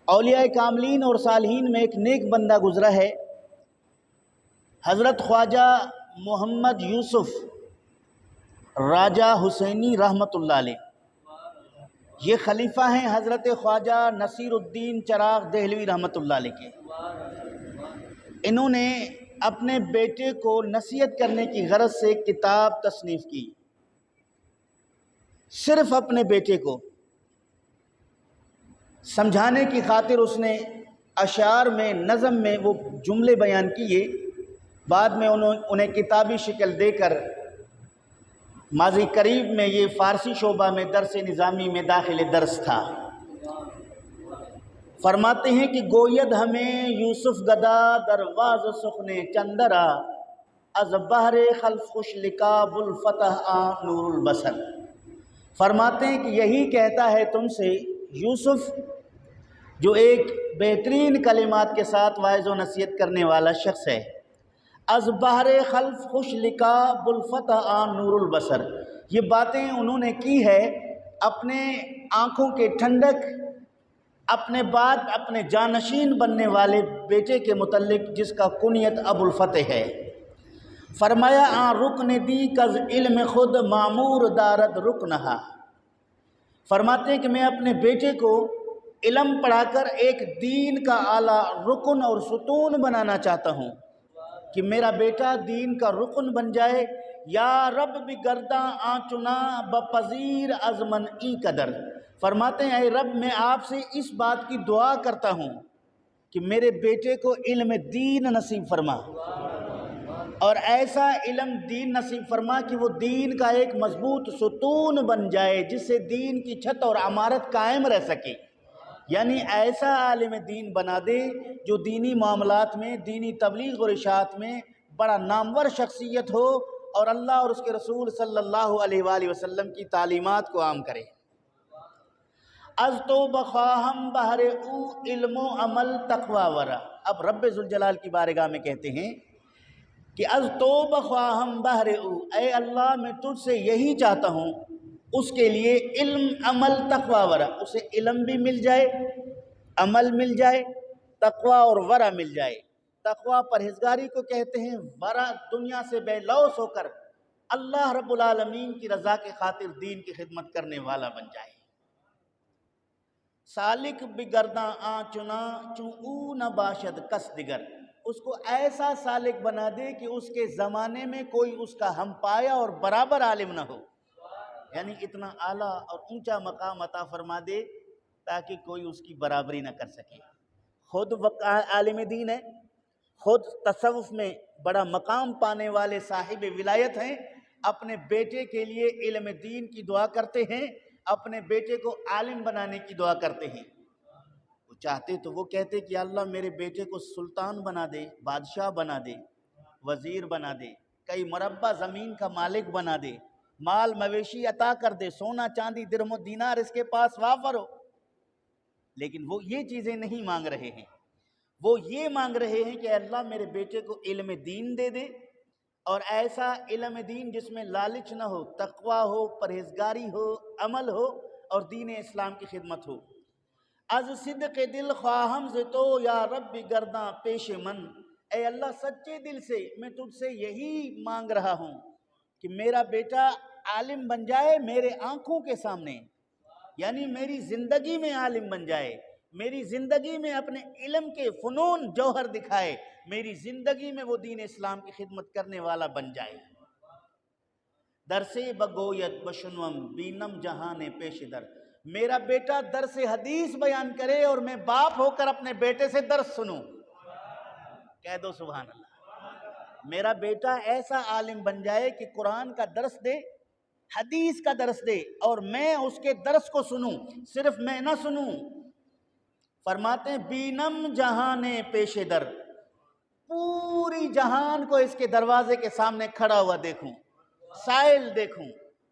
اولیاء کاملین اور صالحین میں ایک نیک بندہ گزرا ہے، حضرت خواجہ محمد یوسف راجہ حسینی رحمۃ اللہ علیہ۔ یہ خلیفہ ہیں حضرت خواجہ نصیر الدین چراغ دہلوی رحمۃ اللہ علیہ کے۔ انہوں نے اپنے بیٹے کو نصیحت کرنے کی غرض سے کتاب تصنیف کی، صرف اپنے بیٹے کو سمجھانے کی خاطر اس نے اشعار میں، نظم میں وہ جملے بیان کیے، بعد میں انہیں کتابی شکل دے کر ماضی قریب میں یہ فارسی شعبہ میں درس نظامی میں داخل درس تھا۔ فرماتے ہیں کہ گوید ہمیں یوسف گدا درواز سخن چندرا، از بہر خلف خوش لکاب الفتح آ نور البصر۔ فرماتے ہیں کہ یہی کہتا ہے تم سے یوسف، جو ایک بہترین کلمات کے ساتھ واعظ و نصیحت کرنے والا شخص ہے، از بہر خلف خوش لکاب الفتح آ نور البصر، یہ باتیں انہوں نے کی ہے اپنے آنکھوں کے ٹھنڈک، اپنے بعد اپنے جانشین بننے والے بیٹے کے متعلق جس کا کنیت ابو الفتح ہے۔ فرمایا آن رکن دی کز علم خود معمور دارد رکنہا۔ فرماتے ہیں کہ میں اپنے بیٹے کو علم پڑھا کر ایک دین کا اعلیٰ رکن اور ستون بنانا چاہتا ہوں، کہ میرا بیٹا دین کا رکن بن جائے۔ یا رب بگرداں آنچنا بپذیر از من ای قدر۔ فرماتے ہیں اے رب، میں آپ سے اس بات کی دعا کرتا ہوں کہ میرے بیٹے کو علم دین نصیب فرما، اور ایسا علم دین نصیب فرما کہ وہ دین کا ایک مضبوط ستون بن جائے، جس سے دین کی چھت اور عمارت قائم رہ سکے۔ یعنی ایسا عالم دین بنا دے جو دینی معاملات میں، دینی تبلیغ اور اشاعت میں بڑا نامور شخصیت ہو، اور اللہ اور اس کے رسول صلی اللہ علیہ وآلہ وسلم کی تعلیمات کو عام کرے۔ از تو بخواہم بہر او علم و عمل تقوی ورا۔ اب رب ذوالجلال کی بارگاہ میں کہتے ہیں کہ از تو بخواہم بہر او، اے اللہ میں تجھ سے یہی چاہتا ہوں، اس کے لیے علم عمل تقوی ورا، اسے علم بھی مل جائے، عمل مل جائے، تقوی اور ورع مل جائے۔ تقوی پرہیزگاری کو کہتے ہیں، ورع دنیا سے بے لوث ہو کر اللہ رب العالمین کی رضا کے خاطر دین کی خدمت کرنے والا بن جائے۔ سالک بگرداں آنچنا چوں او نہ باشد کس دیگر، اس کو ایسا سالک بنا دے کہ اس کے زمانے میں کوئی اس کا ہم پایا اور برابر عالم نہ ہو، یعنی اتنا اعلیٰ اور اونچا مقام عطا فرما دے تاکہ کوئی اس کی برابری نہ کر سکے۔ خود عالم دین ہے، خود تصوف میں بڑا مقام پانے والے صاحب ولایت ہیں، اپنے بیٹے کے لیے علم دین کی دعا کرتے ہیں، اپنے بیٹے کو عالم بنانے کی دعا کرتے ہیں۔ وہ چاہتے تو وہ کہتے کہ اللہ میرے بیٹے کو سلطان بنا دے، بادشاہ بنا دے، وزیر بنا دے، کئی مربع زمین کا مالک بنا دے، مال مویشی عطا کر دے، سونا چاندی درہم و دینار اس کے پاس وافر ہو۔ لیکن وہ یہ چیزیں نہیں مانگ رہے ہیں، وہ یہ مانگ رہے ہیں کہ اللہ میرے بیٹے کو علم دین دے دے، اور ایسا علم دین جس میں لالچ نہ ہو، تقوی ہو، پرہیزگاری ہو، عمل ہو، اور دین اسلام کی خدمت ہو۔ از صدق دل خواہم ز تو یا رب گرداں پیش من، اے اللہ سچے دل سے میں تجھ سے یہی مانگ رہا ہوں کہ میرا بیٹا عالم بن جائے میرے آنکھوں کے سامنے، یعنی میری زندگی میں عالم بن جائے، میری زندگی میں اپنے علم کے فنون جوہر دکھائے، میری زندگی میں وہ دین اسلام کی خدمت کرنے والا بن جائے۔ درس بگویت بشنوم بینم جہان پیش در، میرا بیٹا درس حدیث بیان کرے اور میں باپ ہو کر اپنے بیٹے سے درس سنوں۔ کہہ دو سبحان اللہ۔ میرا بیٹا ایسا عالم بن جائے کہ قرآن کا درس دے، حدیث کا درس دے، اور میں اس کے درس کو سنوں، صرف میں نہ سنوں۔ فرماتے ہیں بینم جہان پیش در، پوری جہان کو اس کے دروازے کے سامنے کھڑا ہوا دیکھوں، سائل دیکھوں،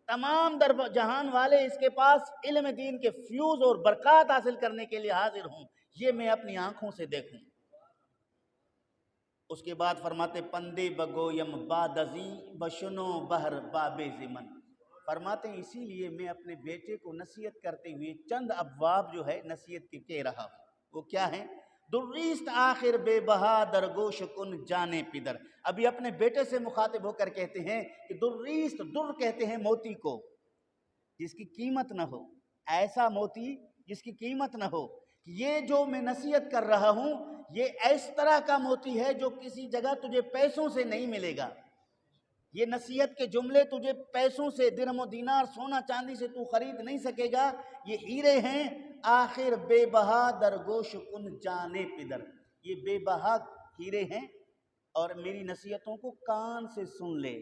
تمام جہان والے اس کے پاس علم دین کے فیوز اور برکات حاصل کرنے کے لیے حاضر ہوں، یہ میں اپنی آنکھوں سے دیکھوں۔ اس کے بعد فرماتے پندے بگویم بادزی بشنو بہر باب زمن، فرماتے ہیں اسی لیے میں اپنے بیٹے کو نصیحت کرتے ہوئے چند ابواب جو ہے نصیحت کے کہہ رہا ہوں۔ وہ کیا ہیں؟ درریست آخر بے بہا درگوش کن جانے پدر. ابھی اپنے بیٹے سے مخاطب ہو کر کہتے ہیں کہ درریست، در کہتے ہیں موتی کو جس کی قیمت نہ ہو، ایسا موتی جس کی قیمت نہ ہو. یہ جو میں نصیحت کر رہا ہوں یہ اس طرح کا موتی ہے جو کسی جگہ تجھے پیسوں سے نہیں ملے گا. یہ نصیحت کے جملے تجھے پیسوں سے، درہم و دینار، سونا چاندی سے تو خرید نہیں سکے گا. یہ ہیرے ہیں آخر بے بہا درگوش کن جانے پدر. یہ بے بہا ہیرے ہیں اور میری نصیحتوں کو کان سے سن لے،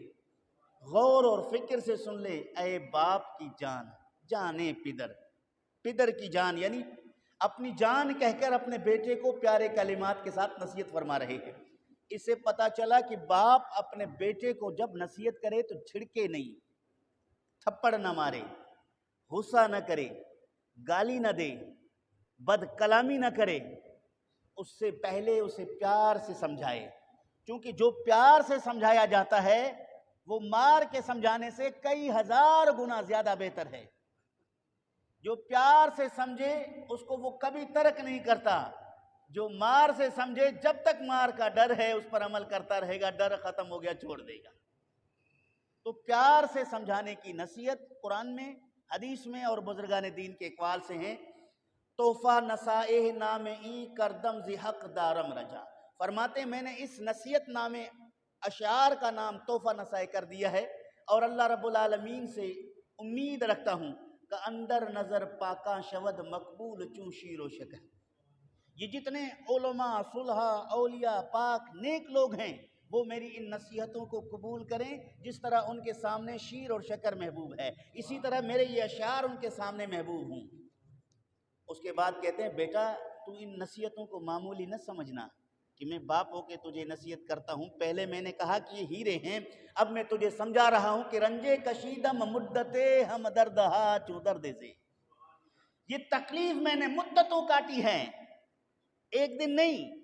غور اور فکر سے سن لے اے باپ کی جان، جانے پدر. پدر کی جان یعنی اپنی جان کہہ کر اپنے بیٹے کو پیارے کلمات کے ساتھ نصیحت فرما رہے ہیں. اس سے پتہ چلا کہ باپ اپنے بیٹے کو جب نصیحت کرے تو چھڑکے نہیں، تھپڑ نہ مارے، غصہ نہ کرے، گالی نہ دے، بد کلامی نہ کرے. اس سے پہلے اسے پیار سے سمجھائے، کیونکہ جو پیار سے سمجھایا جاتا ہے وہ مار کے سمجھانے سے کئی ہزار گنا زیادہ بہتر ہے. جو پیار سے سمجھے اس کو وہ کبھی ترک نہیں کرتا. جو مار سے سمجھے جب تک مار کا ڈر ہے اس پر عمل کرتا رہے گا، ڈر ختم ہو گیا چھوڑ دے گا. تو پیار سے سمجھانے کی نصیحت قرآن میں، حدیث میں اور بزرگان دین کے اقوال سے ہیں. تحفہ نصائح نام ای کردم زی حق دارم رجا. فرماتے ہیں میں نے اس نصیحت نامے اشعار کا نام تحفہ نصائح کر دیا ہے اور اللہ رب العالمین سے امید رکھتا ہوں کہ اندر نظر پاکاں شود مقبول چون شیر و شکر. یہ جتنے علماء، صلحاء، اولیاء، پاک، نیک لوگ ہیں وہ میری ان نصیحتوں کو قبول کریں جس طرح ان کے سامنے شیر اور شکر محبوب ہے، اسی طرح میرے یہ اشعار ان کے سامنے محبوب ہوں. اس کے بعد کہتے ہیں بیٹا تو ان نصیحتوں کو معمولی نہ سمجھنا کہ میں باپ ہو کے تجھے نصیحت کرتا ہوں. پہلے میں نے کہا کہ یہ ہیرے ہیں، اب میں تجھے سمجھا رہا ہوں کہ رنجے کشیدم مدتے ہم دردہا چو درد سے. یہ تکلیف میں نے مدتوں کاٹی ہے، ایک دن نہیں.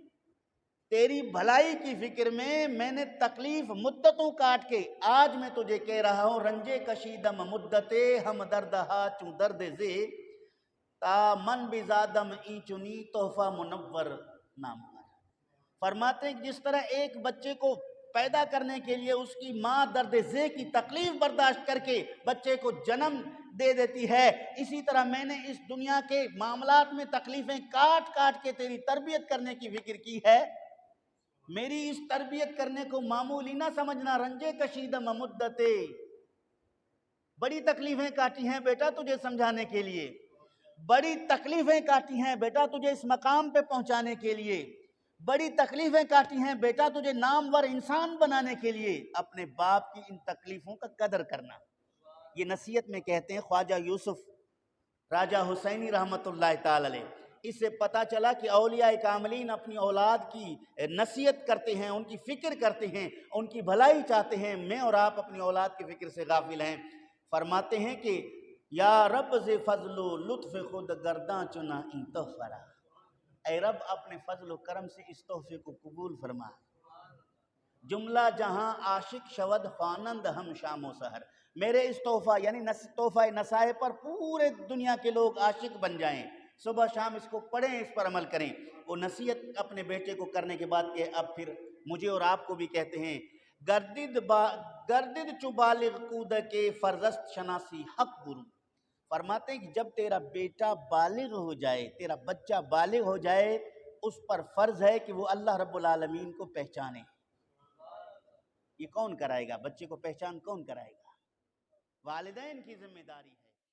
تیری بھلائی کی فکر میں نے تکلیف مدتوں کاٹ کے آج میں تجھے کہہ رہا ہوں رنجے کشیدم مدتے ہم دردہا چو درد سے تا من بزادم ای چنی تحفہ منور نام. فرماتے ہیں کہ جس طرح ایک بچے کو پیدا کرنے کے لیے اس کی ماں درد ذے کی تکلیف برداشت کر کے بچے کو جنم دے دیتی ہے، اسی طرح میں نے اس دنیا کے معاملات میں تکلیفیں کاٹ کاٹ کے تیری تربیت کرنے کی فکر کی ہے. میری اس تربیت کرنے کو معمولی نہ سمجھنا. رنجے کشیدم مدتے، بڑی تکلیفیں کاٹی ہیں بیٹا تجھے سمجھانے کے لیے، بڑی تکلیفیں کاٹی ہیں بیٹا تجھے اس مقام پہ پہنچانے کے لیے، بڑی تکلیفیں کاٹی ہیں بیٹا تجھے نامور انسان بنانے کے لیے. اپنے باپ کی ان تکلیفوں کا قدر کرنا. یہ نصیحت میں کہتے ہیں خواجہ یوسف راجہ حسینی رحمت اللہ تعالی علیہ. اس سے پتہ چلا کہ اولیاء کاملین اپنی اولاد کی نصیحت کرتے ہیں، ان کی فکر کرتے ہیں، ان کی بھلائی چاہتے ہیں. میں اور آپ اپنی اولاد کی فکر سے غافل ہیں. فرماتے ہیں کہ یا رب ز فضل و لطف خود گرداں چنا ای تحفہ. اے رب اپنے فضل و کرم سے اس تحفے کو قبول فرما. جملہ جہاں عاشق شود خوانند ہم شام و سحر. میرے اس تحفہ یعنی تحفہ نصائح پر پورے دنیا کے لوگ عاشق بن جائیں، صبح شام اس کو پڑھیں، اس پر عمل کریں. وہ نصیحت اپنے بیٹے کو کرنے کے بعد کہ اب پھر مجھے اور آپ کو بھی کہتے ہیں گردد چو بالغ کود کے فرزست شناسی حق گرو. فرماتے ہیں کہ جب تیرا بیٹا بالغ ہو جائے، تیرا بچہ بالغ ہو جائے، اس پر فرض ہے کہ وہ اللہ رب العالمین کو پہچانے. یہ کون کرائے گا؟ بچے کو پہچان کون کرائے گا؟ والدین کی ذمہ داری ہے.